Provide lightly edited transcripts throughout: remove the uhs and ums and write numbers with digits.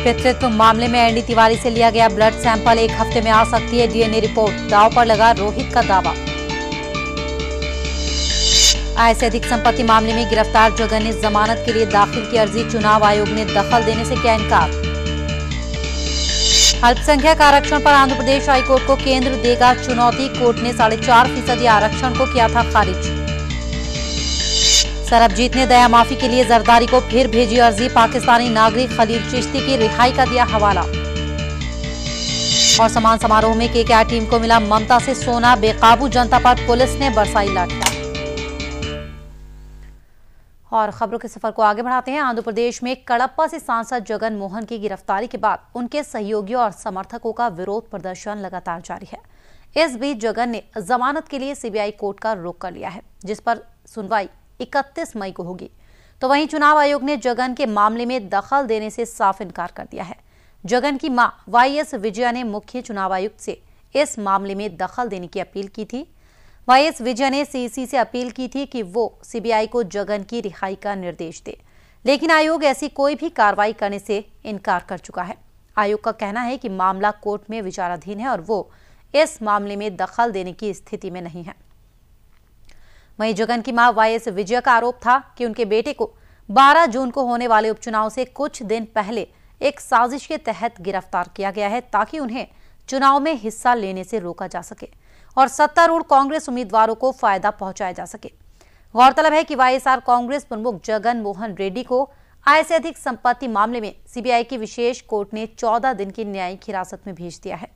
पितृत्व मामले में एनडी तिवारी से लिया गया ब्लड सैंपल 1 हफ्ते में आ सकती है डीएनए रिपोर्ट, दांव पर लगा रोहित का दावा। आय से अधिक संपत्ति मामले में गिरफ्तार जगन ने जमानत के लिए दाखिल की अर्जी, चुनाव आयोग ने दखल देने से किया इनकार। अल्पसंख्यक आरक्षण पर आंध्र प्रदेश हाईकोर्ट को केंद्र देगा चुनौती, कोर्ट ने 4.5% आरक्षण को किया था खारिज। सरबजीत ने दया माफी के लिए जरदारी को फिर भेजी अर्जी, पाकिस्तानी नागरिक खलील चिश्ती की रिहाई का दिया हवाला। और सम्मान समारोह में केकेआर टीम को मिला ममता से सोना, बेकाबू जनता पर पुलिस ने बरसाई लाठियां। और खबरों के सफर को आगे बढ़ाते हैं। आंध्र प्रदेश में कडप्पा से सांसद जगन मोहन की गिरफ्तारी के बाद उनके सहयोगियों और समर्थकों का विरोध प्रदर्शन लगातार जारी है। इस बीच जगन ने जमानत के लिए सीबीआई कोर्ट का रुख कर लिया है, जिस पर सुनवाई 31 मई को होगी। तो वहीं चुनाव आयोग ने जगन के मामले में दखल देने से साफ इनकार कर दिया है। जगन की मां वाईएस विजया ने मुख्य चुनाव आयुक्त से इस मामले में दखल देने की अपील की थी। वाईएस विजय ने सीसी से अपील की थी कि वो सीबीआई को जगन की रिहाई का निर्देश दे, लेकिन आयोग ऐसी कोई भी कार्रवाई करने से इनकार कर चुका है। आयोग का कहना है कि मामला कोर्ट में विचाराधीन है और वो इस मामले में दखल देने की स्थिति में नहीं है। वहीं जगन की मां वाईएस विजय का आरोप था कि उनके बेटे को 12 जून को होने वाले उपचुनाव से कुछ दिन पहले एक साजिश के तहत गिरफ्तार किया गया है ताकि उन्हें चुनाव में हिस्सा लेने से रोका जा सके और सत्तारूढ़ कांग्रेस उम्मीदवारों को फायदा पहुंचाया जा सके। गौरतलब है कि वाईएसआर कांग्रेस प्रमुख जगन मोहन रेड्डी को आय से अधिक संपत्ति मामले में सीबीआई की विशेष कोर्ट ने 14 दिन की न्यायिक हिरासत में भेज दिया है।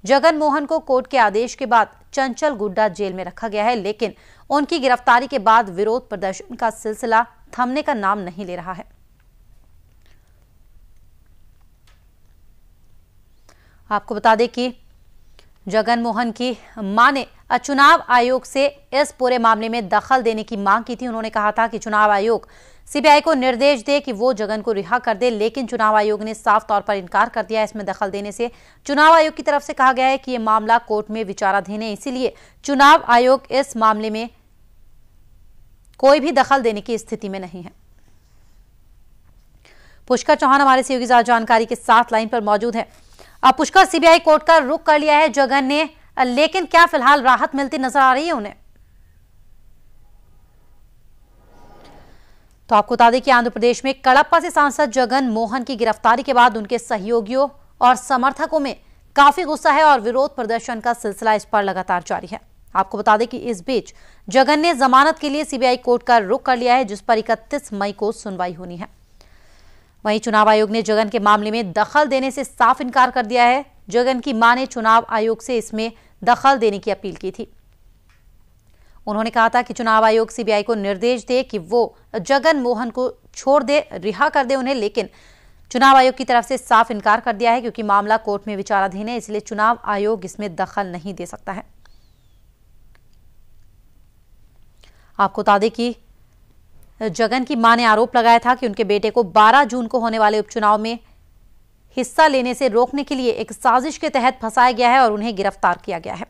जगन मोहन को कोर्ट के आदेश के बाद चंचल गुड्डा जेल में रखा गया है, लेकिन उनकी गिरफ्तारी के बाद विरोध प्रदर्शन का सिलसिला थमने का नाम नहीं ले रहा है। आपको बता दें कि जगन मोहन की मां ने चुनाव आयोग से इस पूरे मामले में दखल देने की मांग की थी। उन्होंने कहा था कि चुनाव आयोग सीबीआई को निर्देश दे कि वो जगन को रिहा कर दे, लेकिन चुनाव आयोग ने साफ तौर पर इनकार कर दिया इसमें दखल देने से। चुनाव आयोग की तरफ से कहा गया है कि ये मामला कोर्ट में विचाराधीन है, इसीलिए चुनाव आयोग इस मामले में कोई भी दखल देने की स्थिति में नहीं है। पुष्कर चौहान हमारे सहयोगी जानकारी के साथ लाइन पर मौजूद है। पुष्कर, सीबीआई कोर्ट का रुख कर लिया है जगन ने, लेकिन क्या फिलहाल राहत मिलती नजर आ रही है उन्हें? तो आपको बता दें कि आंध्र प्रदेश में कडप्पा से सांसद जगन मोहन की गिरफ्तारी के बाद उनके सहयोगियों और समर्थकों में काफी गुस्सा है और विरोध प्रदर्शन का सिलसिला इस पर लगातार जारी है। आपको बता दें कि इस बीच जगन ने जमानत के लिए सीबीआई कोर्ट का रुख कर लिया है, जिस पर 31 मई को सुनवाई होनी है। वहीं चुनाव आयोग ने जगन के मामले में दखल देने से साफ इनकार कर दिया है। जगन की मां ने चुनाव आयोग से इसमें दखल देने की अपील की थी। उन्होंने कहा था कि चुनाव आयोग सीबीआई को निर्देश दे कि वो जगन मोहन को छोड़ दे, रिहा कर दे उन्हें, लेकिन चुनाव आयोग की तरफ से साफ इनकार कर दिया है क्योंकि मामला कोर्ट में विचाराधीन है, इसलिए चुनाव आयोग इसमें दखल नहीं दे सकता है। आपको बता दें कि जगन की मां ने आरोप लगाया था कि उनके बेटे को 12 जून को होने वाले उपचुनाव में हिस्सा लेने से रोकने के लिए एक साजिश के तहत फंसाया गया है और उन्हें गिरफ्तार किया गया है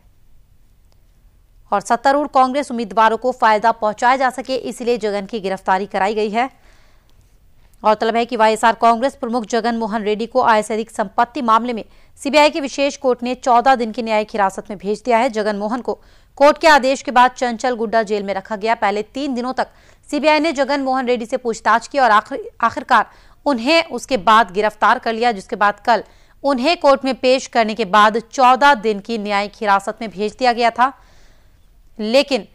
और सत्तारूढ़ कांग्रेस उम्मीदवारों को फायदा पहुंचाया जा सके, इसलिए जगन की गिरफ्तारी कराई गई है। गौरतलब है कि वाईएसआर कांग्रेस प्रमुख जगन मोहन रेड्डी को आय से अधिक संपत्ति मामले में सीबीआई की विशेष कोर्ट ने 14 दिन की न्यायिक हिरासत में भेज दिया है। जगन मोहन को कोर्ट के आदेश के बाद चंचल गुड्डा जेल में रखा गया। पहले 3 दिनों तक सीबीआई ने जगन मोहन रेड्डी से पूछताछ की और आखिरकार उन्हें उसके बाद गिरफ्तार कर लिया, जिसके बाद कल उन्हें कोर्ट में पेश करने के बाद 14 दिन की न्यायिक हिरासत में भेज दिया गया था, लेकिन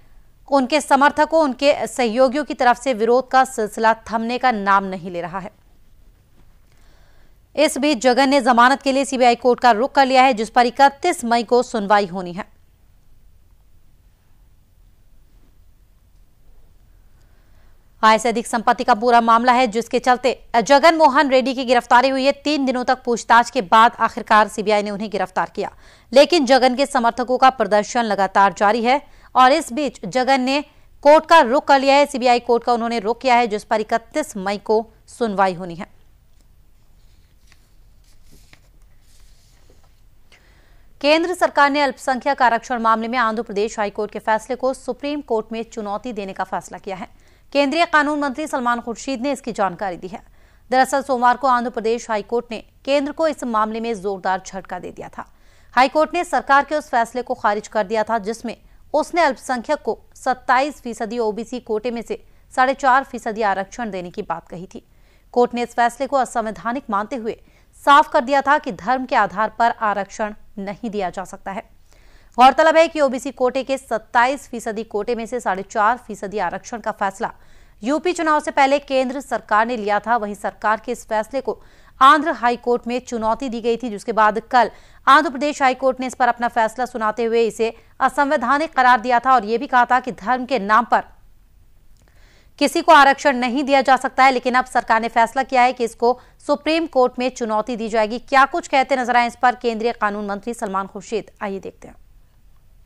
उनके समर्थकों, उनके सहयोगियों की तरफ से विरोध का सिलसिला थमने का नाम नहीं ले रहा है। इस बीच जगन ने जमानत के लिए सीबीआई कोर्ट का रुख कर लिया है, जिस पर 31 मई को सुनवाई होनी है। आय से अधिक संपत्ति का पूरा मामला है, जिसके चलते जगन मोहन रेड्डी की गिरफ्तारी हुई है। 3 दिनों तक पूछताछ के बाद आखिरकार सीबीआई ने उन्हें गिरफ्तार किया, लेकिन जगन के समर्थकों का प्रदर्शन लगातार जारी है और इस बीच जगन ने कोर्ट का रुख कर लिया है। सीबीआई कोर्ट का उन्होंने रुख किया है, जिस पर 31 मई को सुनवाई होनी है। केंद्र सरकार ने अल्पसंख्यक आरक्षण मामले में आंध्र प्रदेश हाईकोर्ट के फैसले को सुप्रीम कोर्ट में चुनौती देने का फैसला किया है। केंद्रीय कानून मंत्री सलमान खुर्शीद ने इसकी जानकारी दी है। दरअसल सोमवार को आंध्र प्रदेश हाईकोर्ट ने केंद्र को इस मामले में जोरदार झटका दे दिया था। हाईकोर्ट ने सरकार के उस फैसले को खारिज कर दिया था जिसमें उसने अल्पसंख्यक को 27% ओबीसी कोटे में से 4.5% आरक्षण देने की बात कही थी। कोर्ट ने इस फैसले को असंवैधानिक मानते हुए साफ कर दिया था कि धर्म के आधार पर आरक्षण नहीं दिया जा सकता है। गौरतलब है कि ओबीसी कोटे के 27% कोटे में से 4.5% आरक्षण का फैसला यूपी चुनाव से पहले केंद्र सरकार ने लिया था। वहीं सरकार के इस फैसले को आंध्र हाई कोर्ट में चुनौती दी गई थी, जिसके बाद कल आंध्र प्रदेश हाई कोर्ट ने इस पर अपना फैसला सुनाते हुए इसे असंवैधानिक करार दिया था और यह भी कहा था कि धर्म के नाम पर किसी को आरक्षण नहीं दिया जा सकता है। लेकिन अब सरकार ने फैसला किया है कि इसको सुप्रीम कोर्ट में चुनौती दी जाएगी। क्या कुछ कहते नजर आए इस पर केंद्रीय कानून मंत्री सलमान खुर्शीद, आइए देखते हैं।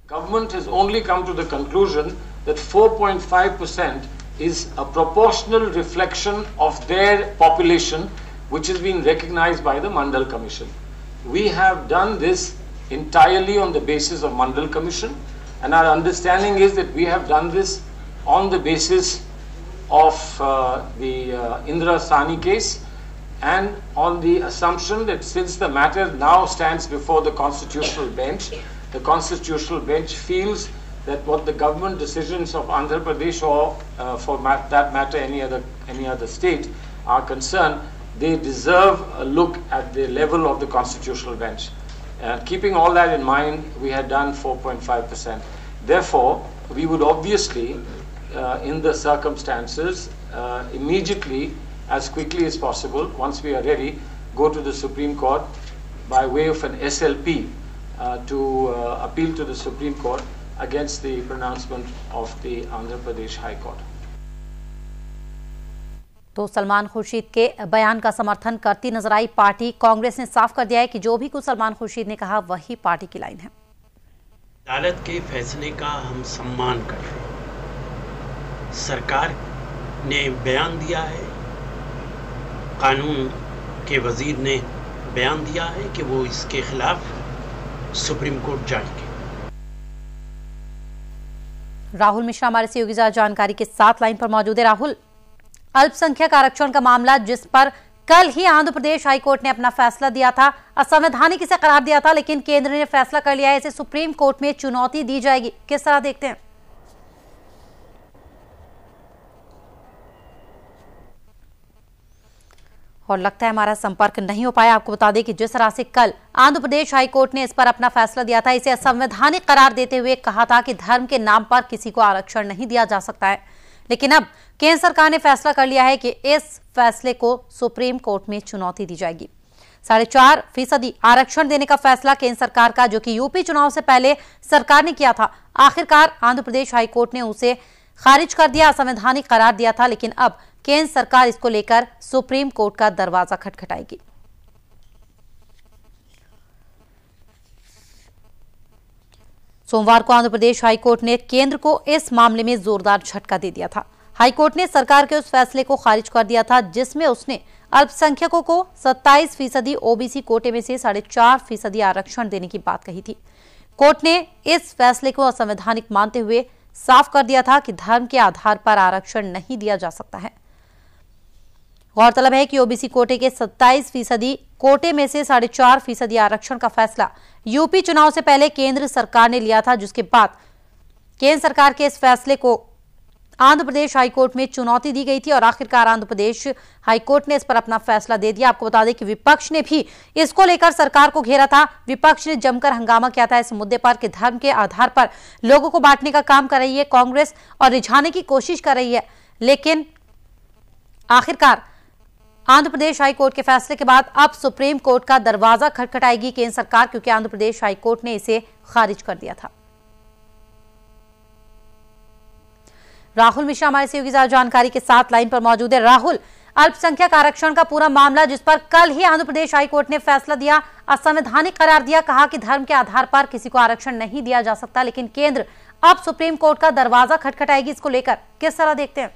Government has only come to the conclusion that 4.5% is a proportional reflection of their population, which has been recognized by the Mandal Commission. We have done this entirely on the basis of Mandal Commission, and our understanding is that we have done this on the basis of the Indira Sani case, and on the assumption that since the matter now stands before the Constitutional Bench, the Constitutional Bench feels that what the government decisions of Andhra Pradesh or for that matter any other state are concerned, they deserve a look at the level of the Constitutional Bench. Keeping all that in mind, we had done 4.5%. Therefore, we would obviously, in the circumstances, immediately, as quickly as possible, once we are ready, go to the Supreme Court by way of an SLP to appeal to the Supreme Court against the pronouncement of the Andhra Pradesh High Court. तो सलमान खुर्शीद के बयान का समर्थन करती नजर I party Congress ने साफ कर दिया है कि जो भी कुछ सलमान खुर्शीद ने कहा वही पार्टी की लाइन है। अदालत के फैसले का हम सम्मान कर रहे हैं। सरकार ने बयान दिया है, कानून के वजीर ने बयान दिया है कि वो इसके खिलाफ सुप्रीम कोर्ट जाएंगे। राहुल मिश्रा हमारे सहयोगी जानकारी के साथ लाइन पर मौजूद है। राहुल, अल्पसंख्यक आरक्षण का मामला जिस पर कल ही आंध्र प्रदेश हाईकोर्ट ने अपना फैसला दिया था, असंवैधानिक इसे करार दिया था, लेकिन केंद्र ने फैसला कर लिया है इसे सुप्रीम कोर्ट में चुनौती दी जाएगी। किस तरह देखते हैं? और लगता है हमारा संपर्क नहीं हो पाया। आपको बता दें कि जिस तरह से कल आंध्र प्रदेश हाईकोर्ट ने इस पर अपना फैसला दिया था, इसे असंवैधानिक करार देते हुए कहा था कि धर्म के नाम पर किसी को आरक्षण नहीं दिया जा सकता है। लेकिन अब केंद्र सरकार ने फैसला कर लिया है कि इस फैसले को सुप्रीम कोर्ट में चुनौती दी जाएगी। 4.5% आरक्षण देने का फैसला केंद्र सरकार का, जो कि यूपी चुनाव से पहले सरकार ने किया था, आखिरकार आंध्र प्रदेश हाईकोर्ट ने उसे खारिज कर दिया, असंवैधानिक करार दिया था। लेकिन अब केंद्र सरकार इसको लेकर सुप्रीम कोर्ट का दरवाजा खटखटाएगी। सोमवार को आंध्र प्रदेश हाईकोर्ट ने केंद्र को इस मामले में जोरदार झटका दे दिया था। हाईकोर्ट ने सरकार के उस फैसले को खारिज कर दिया था जिसमें उसने अल्पसंख्यकों को 27% ओबीसी कोटे में से 4.5% आरक्षण देने की बात कही थी। कोर्ट ने इस फैसले को असंवैधानिक मानते हुए साफ कर दिया था कि धर्म के आधार पर आरक्षण नहीं दिया जा सकता है। गौरतलब है कि ओबीसी कोटे के 27% कोटे में से 4.5% आरक्षण का फैसला यूपी चुनाव से पहले केंद्र सरकार ने लिया था, जिसके बाद केंद्र सरकार के इस फैसले को आंध्र प्रदेश हाईकोर्ट में चुनौती दी गई थी और आखिरकार आंध्र प्रदेश हाईकोर्ट ने इस पर अपना फैसला दे दिया। आपको बता दें कि विपक्ष ने भी इसको लेकर सरकार को घेरा था। विपक्ष ने जमकर हंगामा किया था इस मुद्दे पर कि धर्म के आधार पर लोगों को बांटने का काम कर रही है कांग्रेस और रिझाने की कोशिश कर रही है। लेकिन आखिरकार आंध्र प्रदेश हाईकोर्ट के फैसले के बाद अब सुप्रीम कोर्ट का दरवाजा खटखटाएगी केंद्र सरकार, क्योंकि आंध्र प्रदेश हाईकोर्ट ने इसे खारिज कर दिया था। राहुल मिश्रा हमारे सहयोगी जानकारी के साथ लाइन पर मौजूद है। राहुल, अल्पसंख्यक आरक्षण का पूरा मामला जिस पर कल ही आंध्र प्रदेश हाईकोर्ट ने फैसला दिया, असंवैधानिक करार दिया, कहा कि धर्म के आधार पर किसी को आरक्षण नहीं दिया जा सकता, लेकिन केंद्र अब सुप्रीम कोर्ट का दरवाजा खटखटाएगी, इसको लेकर किस तरह देखते हैं?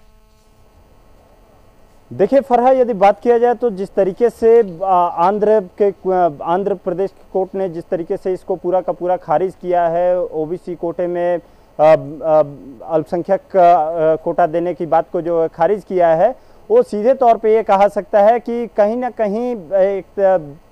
देखिए फरहा, यदि बात किया जाए तो जिस तरीके से आंध्र प्रदेश कोर्ट ने जिस तरीके से इसको पूरा का पूरा खारिज किया है, ओबीसी कोटे में अल्पसंख्यक कोटा देने की बात को जो खारिज किया है, वो सीधे तौर पे ये कहा सकता है कि कहीं ना कहीं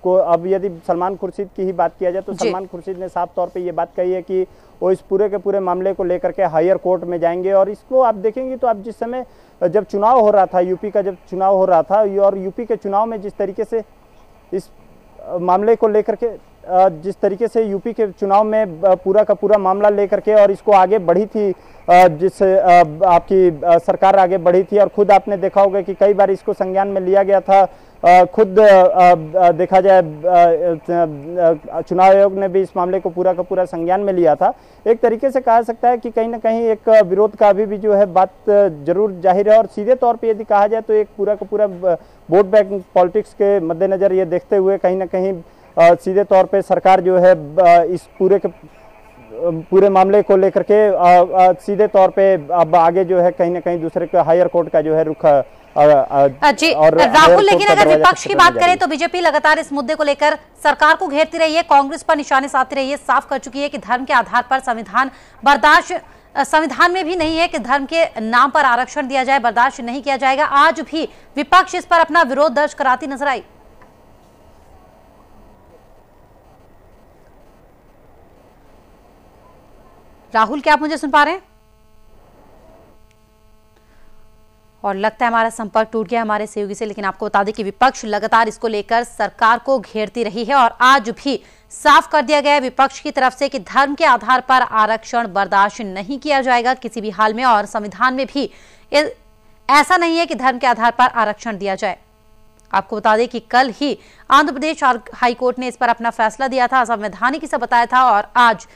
को अब यदि सलमान खुर्शीद की ही बात किया जाए तो सलमान खुर्शीद ने साफ तौर पे ये बात कही है कि वो इस पूरे के पूरे मामले को लेकर के हायर कोर्ट में जाएंगे। और इसको आप देखेंगे तो आप जिस समय जब चुनाव हो रहा था, यूपी का जब चुनाव हो रहा था और यूपी के चुनाव में जिस तरीके से इस मामले को लेकर के जिस तरीके से यूपी के चुनाव में पूरा का पूरा मामला लेकर के और इसको आगे बढ़ी थी, जिससे आपकी सरकार आगे बढ़ी थी और खुद आपने देखा होगा कि कई बार इसको संज्ञान में लिया गया था। खुद देखा जाए चुनाव आयोग ने भी इस मामले को पूरा का पूरा संज्ञान में लिया था। एक तरीके से कहा सकता है कि कहीं ना कहीं एक विरोध का अभी भी जो है बात जरूर जाहिर है। और सीधे तौर पे यदि कहा जाए तो एक पूरा का पूरा वोट बैंक पॉलिटिक्स के मद्देनजर ये देखते हुए कहीं ना कहीं सीधे तौर पे सरकार जो है इस पूरे मामले को लेकर के सीधे तौर पे अब आगे जो है कहीं ना कहीं दूसरे का हायर कोर्ट का जो है रुख जी राहुल, लेकिन अगर विपक्ष की बात करें तो बीजेपी लगातार इस मुद्दे को लेकर सरकार को घेरती रही है, कांग्रेस पर निशाने साधती रही है, साफ कर चुकी है कि धर्म के आधार पर संविधान में भी नहीं है कि धर्म के नाम पर आरक्षण दिया जाए, बर्दाश्त नहीं किया जाएगा। आज भी विपक्ष इस पर अपना विरोध दर्ज कराती नजर आई। राहुल, क्या आप मुझे सुन पा रहे हैं? और लगता है हमारा संपर्क टूट गया हमारे सहयोगी से, लेकिन आपको बता दें कि विपक्ष लगातार इसको लेकर सरकार को घेरती रही है और आज भी साफ कर दिया गया है विपक्ष की तरफ से कि धर्म के आधार पर आरक्षण बर्दाश्त नहीं किया जाएगा किसी भी हाल में, और संविधान में भी ऐसा नहीं है कि धर्म के आधार पर आरक्षण दिया जाए। आपको बता दें कि कल ही आंध्र प्रदेश हाईकोर्ट ने इस पर अपना फैसला दिया था, असंवैधानिक इसे बताया था, और आज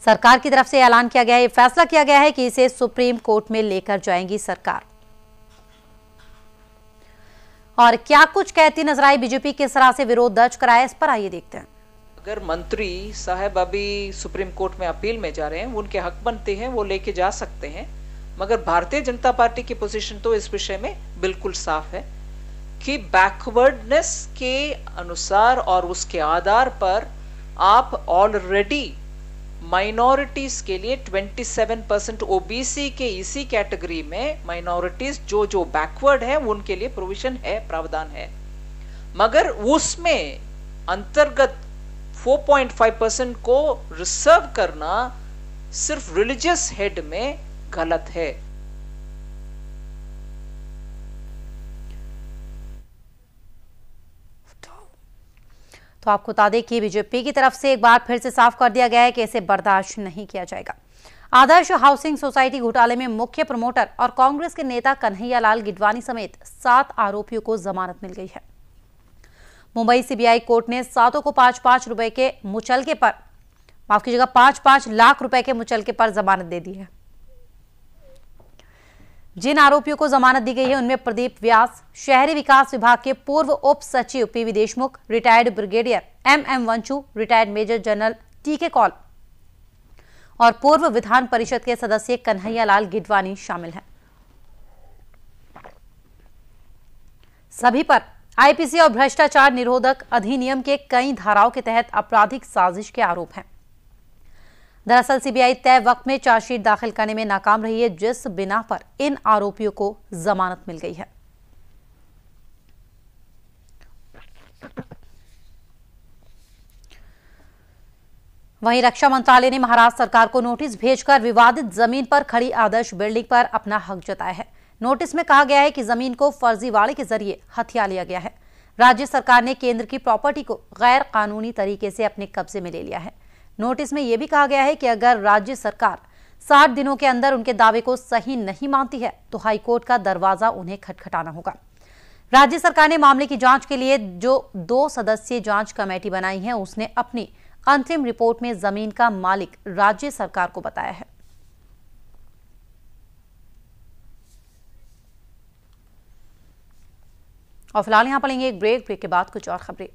सरकार की तरफ से ऐलान किया गया है, फैसला किया गया है कि इसे सुप्रीम कोर्ट में लेकर जाएंगी सरकार। और क्या कुछ कहती नजर आई बीजेपी, किस तरह से विरोध दर्ज कराया, इस पर आइए देखते हैं। अगर मंत्री साहब अभी सुप्रीम कोर्ट में अपील में जा रहे हैं, उनके हक बनते हैं, वो लेके जा सकते हैं, मगर भारतीय जनता पार्टी की पोजीशन तो इस विषय में बिल्कुल साफ है कि बैकवर्डनेस के अनुसार और उसके आधार पर आप ऑलरेडी माइनॉरिटीज के लिए 27% ओबीसी के इसी कैटेगरी में माइनॉरिटीज जो बैकवर्ड है उनके लिए प्रोविजन है, प्रावधान है, मगर उसमें अंतर्गत 4.5% को रिजर्व करना सिर्फ रिलीजियस हेड में गलत है। तो आपको बता दें कि बीजेपी की तरफ से एक बार फिर से साफ कर दिया गया है कि इसे बर्दाश्त नहीं किया जाएगा। आदर्श हाउसिंग सोसाइटी घोटाले में मुख्य प्रमोटर और कांग्रेस के नेता कन्हैया लाल गिडवानी समेत 7 आरोपियों को जमानत मिल गई है। मुंबई सीबीआई कोर्ट ने 7 को 5-5 रुपए के मुचलके पर, माफ कीजिएगा 5-5 लाख रुपए के मुचलके पर जमानत दे दी है। जिन आरोपियों को जमानत दी गई है उनमें प्रदीप व्यास, शहरी विकास विभाग के पूर्व उप सचिव PV Deshmukh, retired brigadier MM Wanchoo, retired major general TK Kaul और पूर्व विधान परिषद के सदस्य कन्हैया लाल गिडवानी शामिल हैं। सभी पर आईपीसी और भ्रष्टाचार निरोधक अधिनियम के कई धाराओं के तहत आपराधिक साजिश के आरोप हैं। दरअसल सीबीआई तय वक्त में चार्जशीट दाखिल करने में नाकाम रही है, जिस बिना पर इन आरोपियों को जमानत मिल गई है। वहीं रक्षा मंत्रालय ने महाराष्ट्र सरकार को नोटिस भेजकर विवादित जमीन पर खड़ी आदर्श बिल्डिंग पर अपना हक जताया है। नोटिस में कहा गया है कि जमीन को फर्जीवाड़े के जरिए हथिया लिया गया है। राज्य सरकार ने केंद्र की प्रॉपर्टी को गैर कानूनी तरीके से अपने कब्जे में ले लिया है। नोटिस में यह भी कहा गया है कि अगर राज्य सरकार 60 दिनों के अंदर उनके दावे को सही नहीं मानती है तो हाईकोर्ट का दरवाजा उन्हें खटखटाना होगा। राज्य सरकार ने मामले की जांच के लिए जो 2 सदस्यीय जांच कमेटी बनाई है, उसने अपनी अंतिम रिपोर्ट में जमीन का मालिक राज्य सरकार को बताया है। और फिलहाल यहां पर लेंगे एक ब्रेक के बाद कुछ और खबरें।